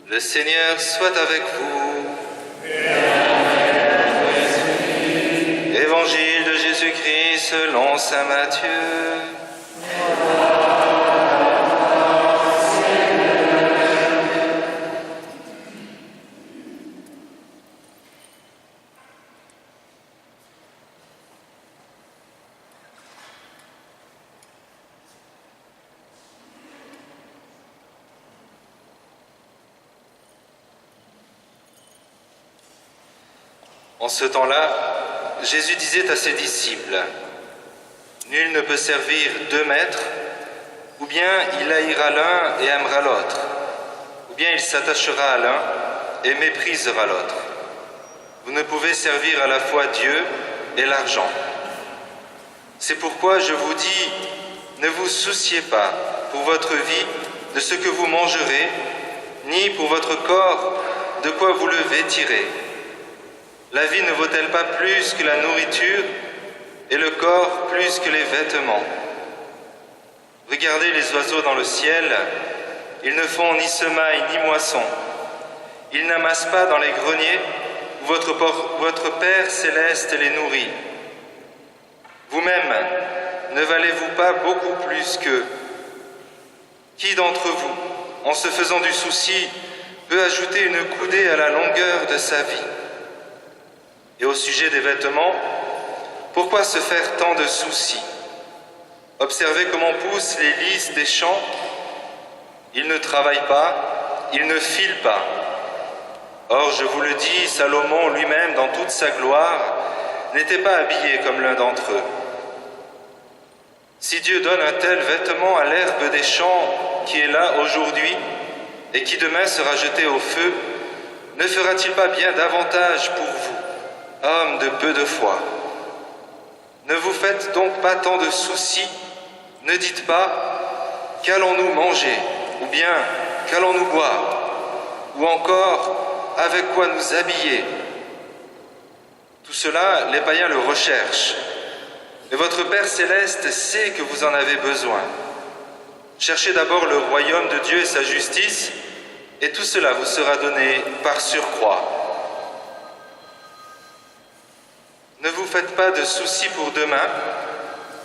Le Seigneur soit avec vous. Évangile de Jésus-Christ selon saint Matthieu. En ce temps-là, Jésus disait à ses disciples, « Nul ne peut servir 2 maîtres, ou bien il haïra l'un et aimera l'autre, ou bien il s'attachera à l'un et méprisera l'autre. Vous ne pouvez servir à la fois Dieu et l'argent. C'est pourquoi je vous dis, ne vous souciez pas pour votre vie de ce que vous mangerez, ni pour votre corps de quoi vous le vêtirez. La vie ne vaut-elle pas plus que la nourriture et le corps plus que les vêtements? Regardez les oiseaux dans le ciel, ils ne font ni semaille ni moisson. Ils n'amassent pas dans les greniers où votre Père céleste les nourrit. Vous-même, ne valez-vous pas beaucoup plus qu'eux? Qui d'entre vous, en se faisant du souci, peut ajouter une coudée à la longueur de sa vie? Et au sujet des vêtements, pourquoi se faire tant de soucis? Observez comment poussent les lys des champs. Ils ne travaillent pas, ils ne filent pas. Or, je vous le dis, Salomon lui-même, dans toute sa gloire, n'était pas habillé comme l'un d'entre eux. Si Dieu donne un tel vêtement à l'herbe des champs qui est là aujourd'hui et qui demain sera jetée au feu, ne fera-t-il pas bien davantage pour vous, hommes de peu de foi? Ne vous faites donc pas tant de soucis, ne dites pas « qu'allons-nous manger ?» ou bien « qu'allons-nous boire ?» ou encore « avec quoi nous habiller ?» Tout cela, les païens le recherchent. Mais votre Père céleste sait que vous en avez besoin. Cherchez d'abord le royaume de Dieu et sa justice, et tout cela vous sera donné par surcroît. Ne vous faites pas de soucis pour demain.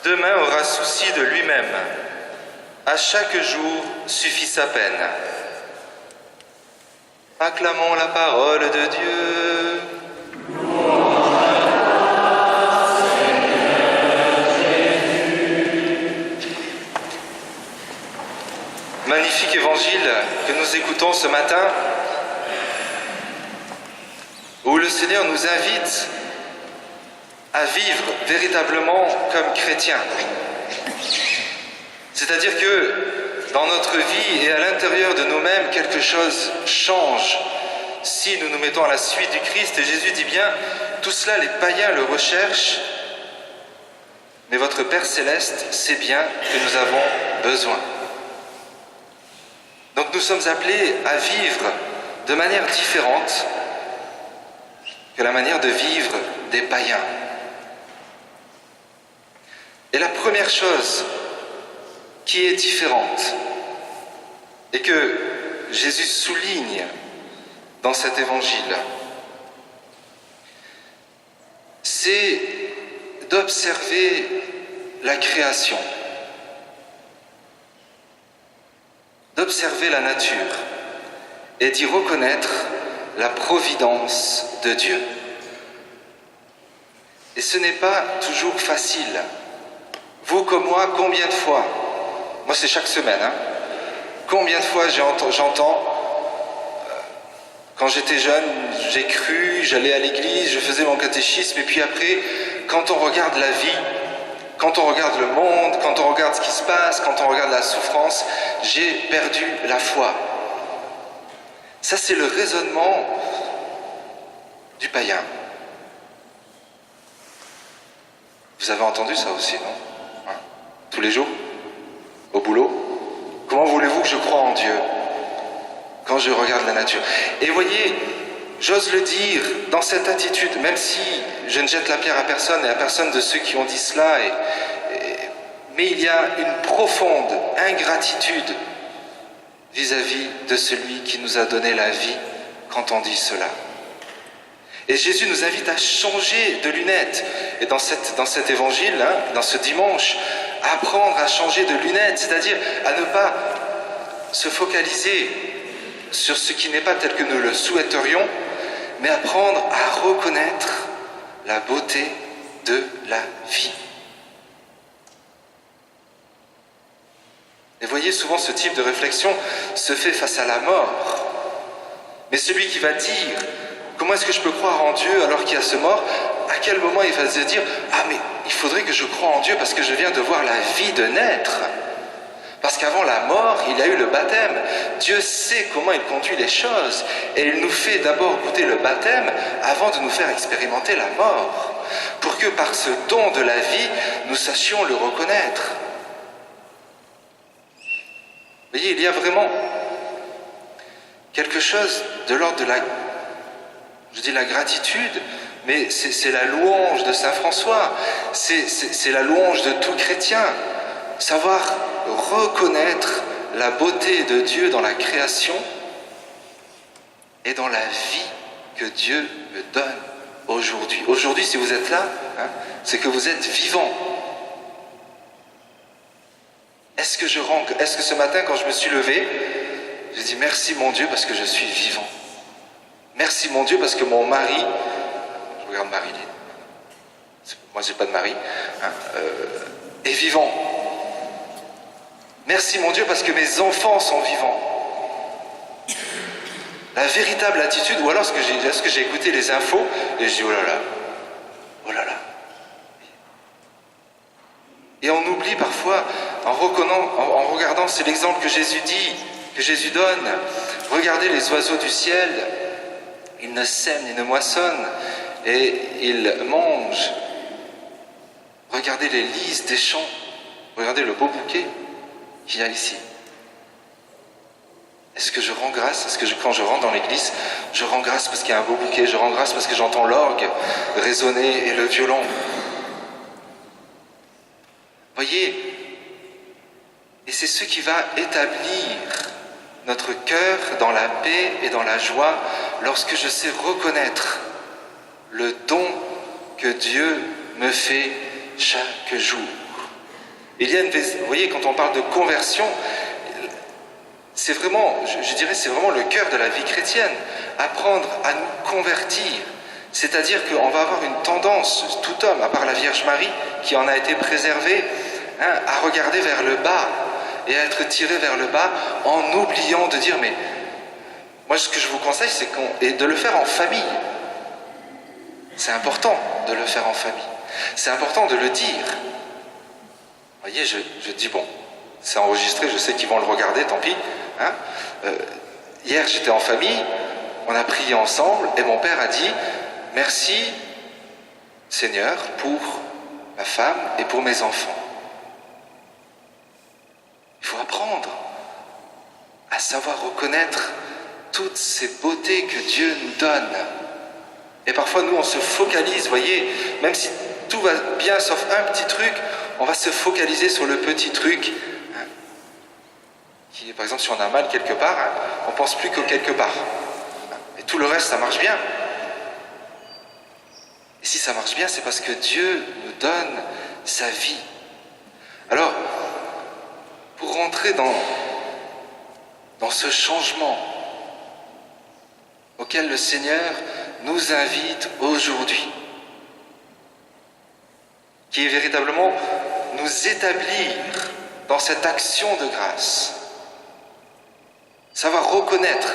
Demain aura souci de lui-même. À chaque jour suffit sa peine. Acclamons la parole de Dieu. Magnifique évangile que nous écoutons ce matin, où le Seigneur nous invite à vivre véritablement comme chrétiens. C'est-à-dire que dans notre vie et à l'intérieur de nous-mêmes, quelque chose change si nous nous mettons à la suite du Christ. Et Jésus dit bien, tout cela les païens le recherchent, mais votre Père céleste sait bien que nous avons besoin. Donc nous sommes appelés à vivre de manière différente que la manière de vivre des païens. Et la première chose qui est différente et que Jésus souligne dans cet évangile, c'est d'observer la création, d'observer la nature et d'y reconnaître la providence de Dieu. Et ce n'est pas toujours facile. Vous comme moi, combien de fois, moi c'est chaque semaine, combien de fois j'entends, quand j'étais jeune, j'ai cru, j'allais à l'église, je faisais mon catéchisme, et puis après, quand on regarde la vie, quand on regarde le monde, quand on regarde ce qui se passe, quand on regarde la souffrance, j'ai perdu la foi. Ça c'est le raisonnement du païen. Vous avez entendu ça aussi, non ? Tous les jours, au boulot. Comment voulez-vous que je croie en Dieu quand je regarde la nature? Et voyez, j'ose le dire, dans cette attitude, même si je ne jette la pierre à personne et à personne de ceux qui ont dit cela, mais il y a une profonde ingratitude vis-à-vis de celui qui nous a donné la vie quand on dit cela. Et Jésus nous invite à changer de lunettes. Et dans cet évangile, dans ce dimanche, apprendre à changer de lunettes, c'est-à-dire à ne pas se focaliser sur ce qui n'est pas tel que nous le souhaiterions, mais apprendre à reconnaître la beauté de la vie. Et voyez, souvent ce type de réflexion se fait face à la mort. Mais celui qui va dire « Comment est-ce que je peux croire en Dieu alors qu'il y a ce mort ?» À quel moment il va se dire « Ah mais il faudrait que je croie en Dieu parce que je viens de voir la vie de naître. » Parce qu'avant la mort, il y a eu le baptême. Dieu sait comment il conduit les choses. Et il nous fait d'abord goûter le baptême avant de nous faire expérimenter la mort. Pour que par ce don de la vie, nous sachions le reconnaître. Vous voyez, il y a vraiment quelque chose de l'ordre de la gratitude, mais c'est la louange de Saint François, c'est la louange de tout chrétien. Savoir reconnaître la beauté de Dieu dans la création et dans la vie que Dieu me donne aujourd'hui. Aujourd'hui, si vous êtes là, c'est que vous êtes vivant. Est-ce que ce matin, quand je me suis levé, j'ai dit merci mon Dieu parce que je suis vivant. Merci mon Dieu parce que mon mari, je regarde Marie-Lynn, moi j'ai pas de mari, est vivant. Merci mon Dieu parce que mes enfants sont vivants. La véritable attitude, ou alors est-ce que j'ai écouté les infos et je dis oh là là. Et on oublie parfois, en regardant, c'est l'exemple que Jésus dit, que Jésus donne. Regardez les oiseaux du ciel, ils ne sèment ni ne moissonnent, et ils mangent. Regardez les lys des champs, regardez le beau bouquet qu'il y a ici. Est-ce que je rends grâce? Est-ce que quand je rentre dans l'église, je rends grâce parce qu'il y a un beau bouquet, je rends grâce parce que j'entends l'orgue résonner et le violon? Voyez, et c'est ce qui va établir notre cœur dans la paix et dans la joie lorsque je sais reconnaître le don que Dieu me fait chaque jour. Vous voyez, quand on parle de conversion, c'est vraiment, je dirais, c'est vraiment le cœur de la vie chrétienne. Apprendre à nous convertir. C'est-à-dire qu'on va avoir une tendance, tout homme, à part la Vierge Marie, qui en a été préservée, à regarder vers le bas et à être tiré vers le bas en oubliant de dire, mais moi ce que je vous conseille, c'est de le faire en famille. C'est important de le faire en famille. C'est important de le dire. Vous voyez, je dis, bon, c'est enregistré, je sais qu'ils vont le regarder, tant pis. Hier, j'étais en famille, on a prié ensemble, et mon père a dit, merci Seigneur pour ma femme et pour mes enfants. Il faut apprendre à savoir reconnaître toutes ces beautés que Dieu nous donne. Et parfois, nous, on se focalise, vous voyez, même si tout va bien sauf un petit truc, on va se focaliser sur le petit truc. Qui, par exemple, si on a mal quelque part, on ne pense plus que quelque part. Et tout le reste, ça marche bien. Et si ça marche bien, c'est parce que Dieu nous donne sa vie. Alors, pour rentrer dans ce changement auquel le Seigneur nous invite aujourd'hui, qui est véritablement nous établir dans cette action de grâce, savoir reconnaître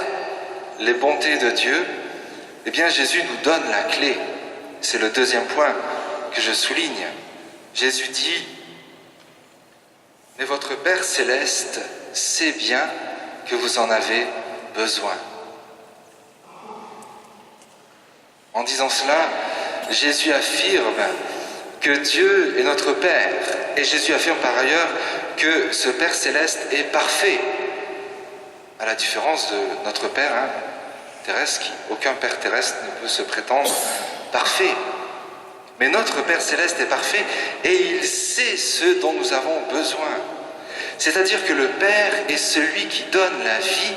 les bontés de Dieu, eh bien Jésus nous donne la clé. C'est le deuxième point que je souligne. Jésus dit, mais votre Père céleste sait bien que vous en avez besoin. En disant cela, Jésus affirme que Dieu est notre Père. Et Jésus affirme par ailleurs que ce Père céleste est parfait. À la différence de notre Père terrestre, aucun Père terrestre ne peut se prétendre parfait. Mais notre Père céleste est parfait et il sait ce dont nous avons besoin. C'est-à-dire que le Père est celui qui donne la vie,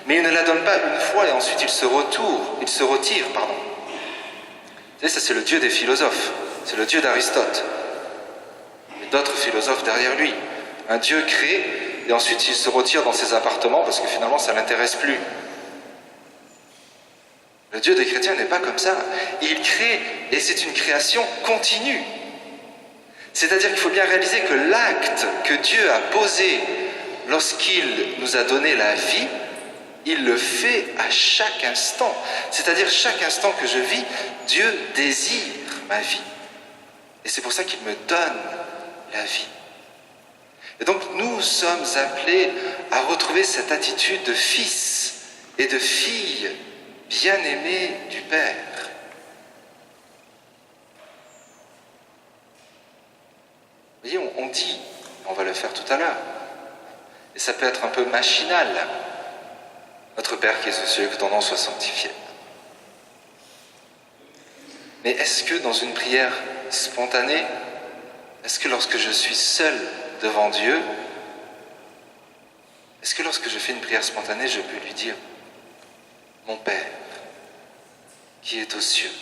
mais il ne la donne pas une fois et ensuite il se retire. Vous savez, ça c'est le Dieu des philosophes, c'est le Dieu d'Aristote. Il y a d'autres philosophes derrière lui. Un Dieu crée et ensuite il se retire dans ses appartements parce que finalement ça ne l'intéresse plus. Le Dieu des chrétiens n'est pas comme ça. Il crée et c'est une création continue. C'est-à-dire qu'il faut bien réaliser que l'acte que Dieu a posé lorsqu'il nous a donné la vie, il le fait à chaque instant. C'est-à-dire chaque instant que je vis, Dieu désire ma vie. Et c'est pour ça qu'il me donne la vie. Et donc nous sommes appelés à retrouver cette attitude de fils et de fille bien-aimés du Père. Vous voyez, on dit, on va le faire tout à l'heure, et ça peut être un peu machinal. Notre Père qui est aux cieux, que ton nom soit sanctifié. Mais est-ce que dans une prière spontanée, est-ce que lorsque je suis seul devant Dieu, est-ce que lorsque je fais une prière spontanée, je peux lui dire « Mon Père, qui est aux cieux »,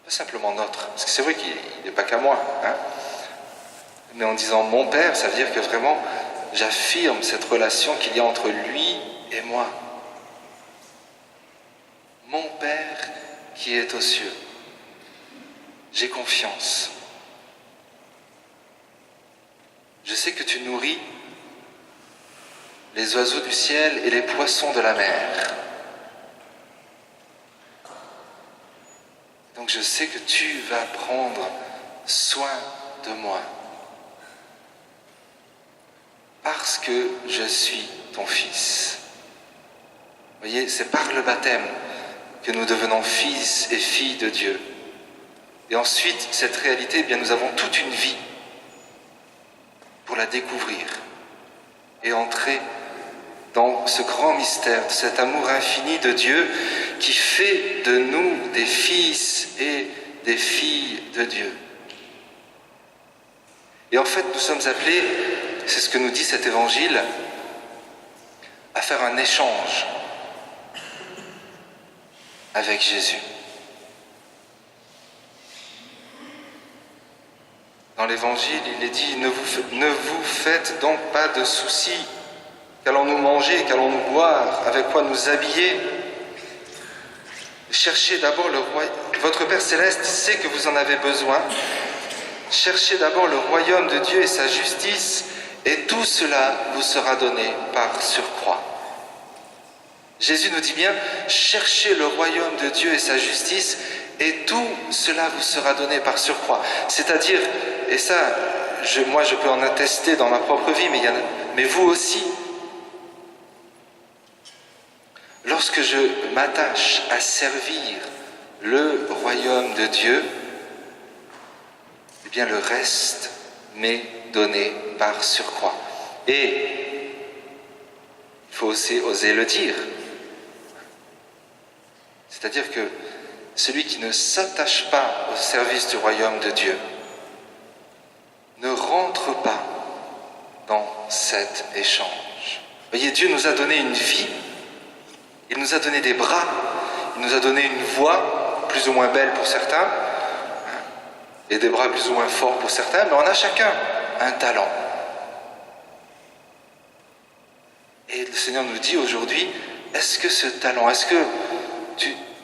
pas simplement notre, parce que c'est vrai qu'il n'est pas qu'à moi, hein, mais en disant « Mon Père », ça veut dire que vraiment, j'affirme cette relation qu'il y a entre lui et moi. Mon Père qui est aux cieux, j'ai confiance. Je sais que tu nourris les oiseaux du ciel et les poissons de la mer. Donc je sais que tu vas prendre soin de moi. Parce que je suis ton fils. Vous voyez, c'est par le baptême que nous devenons fils et filles de Dieu. Et ensuite, cette réalité, eh bien, nous avons toute une vie pour la découvrir et entrer dans ce grand mystère, cet amour infini de Dieu qui fait de nous des fils et des filles de Dieu. Et en fait, nous sommes appelés, c'est ce que nous dit cet évangile, à faire un échange avec Jésus. Dans l'évangile, il est dit « Ne vous faites donc pas de soucis. Qu'allons-nous manger, qu'allons-nous boire, avec quoi nous habiller? Cherchez d'abord le royaume. Votre Père Céleste sait que vous en avez besoin. Cherchez d'abord le royaume de Dieu et sa justice, et tout cela vous sera donné par surcroît. » Jésus nous dit bien, cherchez le royaume de Dieu et sa justice, et tout cela vous sera donné par surcroît. C'est-à-dire, et ça, moi je peux en attester dans ma propre vie, mais vous aussi. Lorsque je m'attache à servir le royaume de Dieu, eh bien le reste m'est donné par surcroît. Et il faut aussi oser le dire. C'est-à-dire que celui qui ne s'attache pas au service du royaume de Dieu ne rentre pas dans cet échange. Vous voyez, Dieu nous a donné une vie, il nous a donné des bras, il nous a donné une voix, plus ou moins belle pour certains, et des bras plus ou moins forts pour certains, mais on a chacun un talent. Et le Seigneur nous dit aujourd'hui, est-ce que ce talent, est-ce que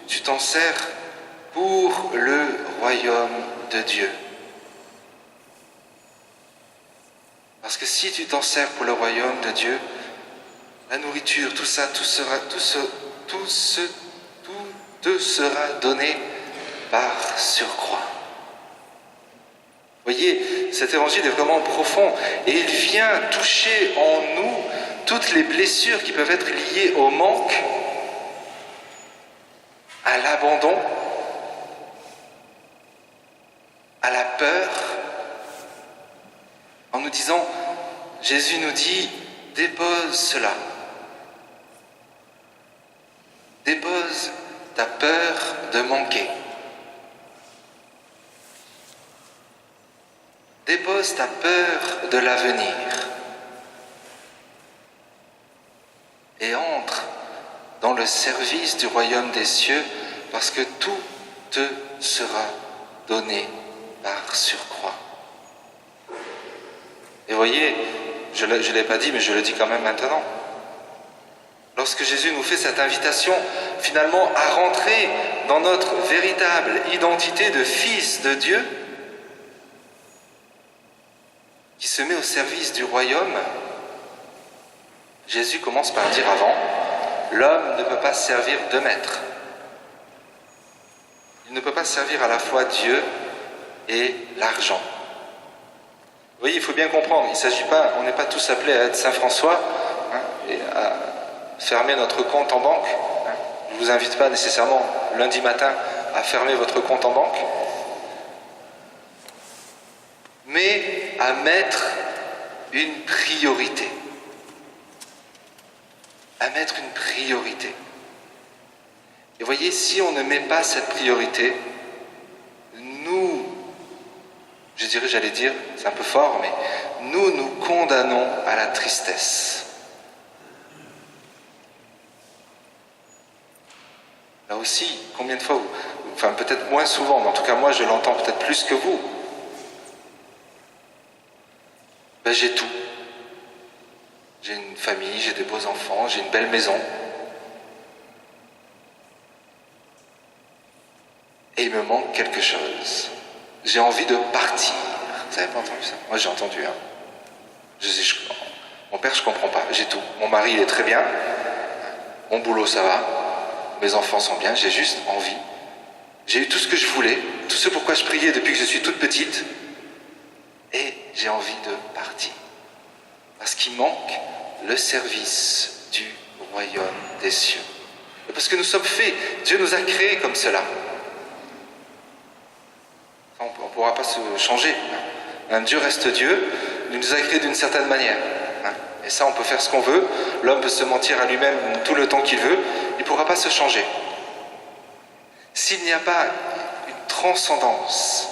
tu t'en sers pour le royaume de Dieu? Parce que si tu t'en sers pour le royaume de Dieu, la nourriture, tout ça, tout te sera donné par surcroît. Vous voyez, cet évangile est vraiment profond et il vient toucher en nous toutes les blessures qui peuvent être liées au manque, à l'abandon, à la peur, en nous disant, Jésus nous dit, dépose cela. Dépose ta peur de manquer. Dépose ta peur de l'avenir. dans le service du royaume des cieux, parce que tout te sera donné par surcroît. Et voyez, je ne l'ai pas dit, mais je le dis quand même maintenant. Lorsque Jésus nous fait cette invitation, finalement, à rentrer dans notre véritable identité de fils de Dieu, qui se met au service du royaume, Jésus commence par dire avant, l'homme ne peut pas servir deux maîtres. Il ne peut pas servir à la fois Dieu et l'argent. Vous voyez, il faut bien comprendre, il ne s'agit pas, on n'est pas tous appelés à être Saint François et à fermer notre compte en banque. Je ne vous invite pas nécessairement lundi matin à fermer votre compte en banque, mais à mettre une priorité. À mettre une priorité. Et voyez, si on ne met pas cette priorité, nous, j'allais dire, c'est un peu fort, mais nous condamnons à la tristesse. Là aussi, combien de fois, enfin peut-être moins souvent, mais en tout cas moi je l'entends peut-être plus que vous. Ben, j'ai tout. J'ai une famille, j'ai des beaux enfants, j'ai une belle maison. Et il me manque quelque chose. J'ai envie de partir. Vous n'avez pas entendu ça? Moi j'ai entendu. Mon père, je comprends pas. J'ai tout. Mon mari, il est très bien. Mon boulot, ça va. Mes enfants sont bien. J'ai juste envie. J'ai eu tout ce que je voulais. Tout ce pourquoi je priais depuis que je suis toute petite. Et j'ai envie de partir. Parce qu'il manque le service du royaume des cieux. Et parce que nous sommes faits. Dieu nous a créés comme cela. On ne pourra pas se changer. Dieu reste Dieu. Il nous a créés d'une certaine manière. Et ça, on peut faire ce qu'on veut. L'homme peut se mentir à lui-même tout le temps qu'il veut. Il ne pourra pas se changer. S'il n'y a pas une transcendance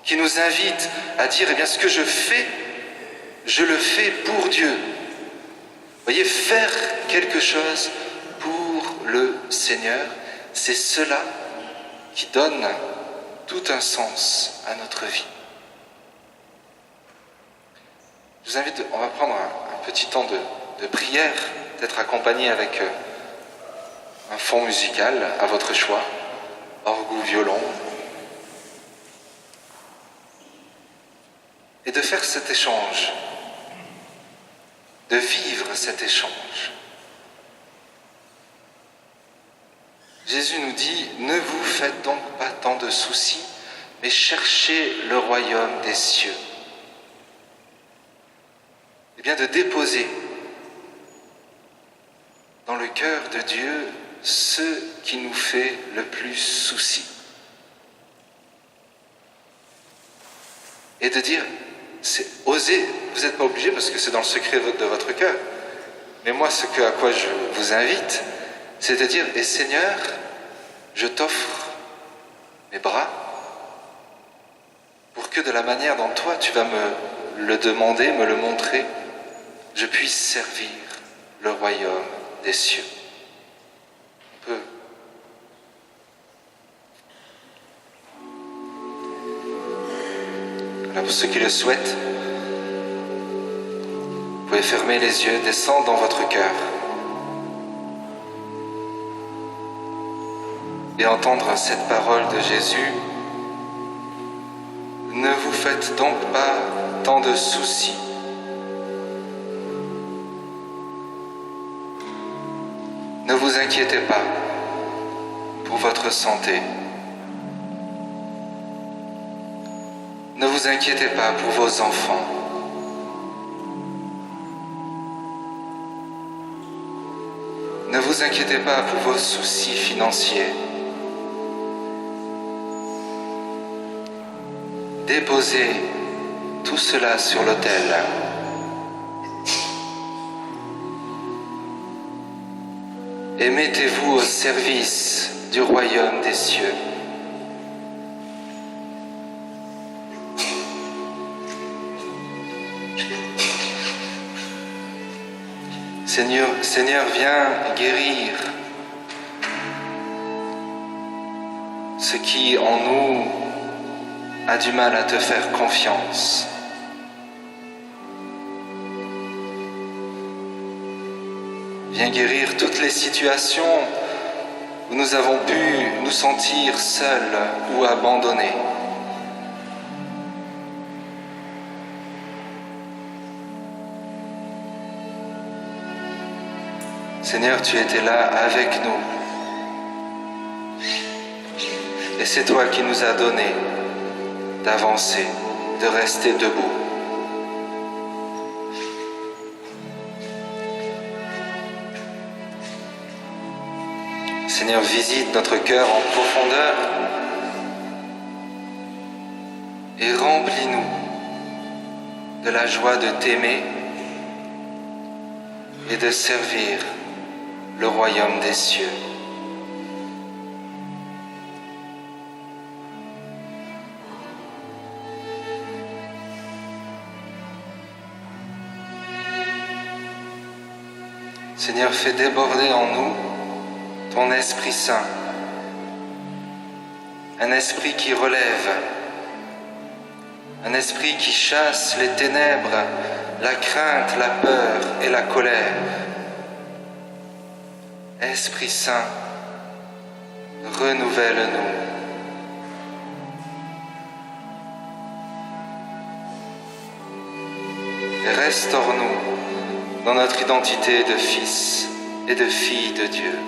qui nous invite à dire, eh bien, ce que je fais, je le fais pour Dieu. Vous voyez, faire quelque chose pour le Seigneur, c'est cela qui donne tout un sens à notre vie. Je vous invite, on va prendre un petit temps de prière, peut-être accompagné avec un fond musical à votre choix, orgue ou violon, et de faire cet échange, de vivre cet échange. Jésus nous dit, ne vous faites donc pas tant de soucis, mais cherchez le royaume des cieux. Eh bien, de déposer dans le cœur de Dieu ce qui nous fait le plus souci. Et de dire, c'est oser, vous n'êtes pas obligé parce que c'est dans le secret de votre cœur. Mais moi, à quoi je vous invite, c'est de dire, et Seigneur, je t'offre mes bras pour que de la manière dont toi tu vas me le demander, me le montrer, je puisse servir le royaume des cieux. On peut. Alors pour ceux qui le souhaitent, vous pouvez fermer les yeux, descendre dans votre cœur et entendre cette parole de Jésus. Ne vous faites donc pas tant de soucis. Ne vous inquiétez pas pour votre santé. Ne vous inquiétez pas pour vos enfants. Ne vous inquiétez pas pour vos soucis financiers. Déposez tout cela sur l'autel. Et mettez-vous au service du royaume des cieux. Seigneur, viens guérir ce qui en nous a du mal à te faire confiance. Viens guérir toutes les situations où nous avons pu nous sentir seuls ou abandonnés. Seigneur, tu étais là avec nous. Et c'est toi qui nous as donné d'avancer, de rester debout. Seigneur, visite notre cœur en profondeur et remplis-nous de la joie de t'aimer et de servir le royaume des cieux. Seigneur, fais déborder en nous ton Esprit Saint, un esprit qui relève, un esprit qui chasse les ténèbres, la crainte, la peur et la colère. Esprit Saint, renouvelle-nous. Et restaure-nous dans notre identité de fils et de fille de Dieu.